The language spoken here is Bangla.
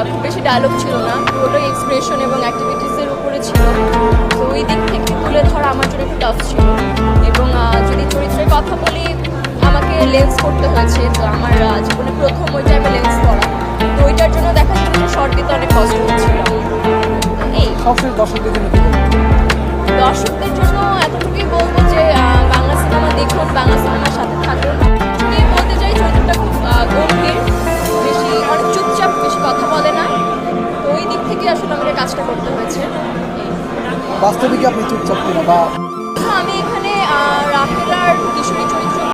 খুব বেশি ডায়লগ ছিল না, পুরোটাই এক্সপ্রেশন এবং অ্যাক্টিভিটিসের উপরে ছিল। তো ওই দিক থেকে তুলে ধরা আমার জন্য একটু টাফ ছিল। এবং যদি চরিত্রের কথা বলি, আমাকে লেন্স করতে হয়েছে। তো আমার জীবনে প্রথম ওই টাইমে লেন্স করা, তো ওইটার জন্য দেখা যাচ্ছে শর্ট দিতে অনেক কষ্ট হচ্ছিল। এই সবসময় দর্শকদের জন্য দর্শকদের জন্য এতটুকুই বলবো যে বাংলা সিনেমা দেখুন, বাংলা সিনেমার সাথে থাকুন। যদি বলতে চাই, চরিত্রটা খুব গম্ভীর, বেশি অনেক চুপচাপ, বেশি কথা বলে না। তো ওই দিক থেকে আসলে আমাদের কাজটা করতে হয়েছে। বাস্তবে কি আপনি চুপচাপ কিনা বা তো আমি এখানে রাহেলার কিশোরী চরিত্র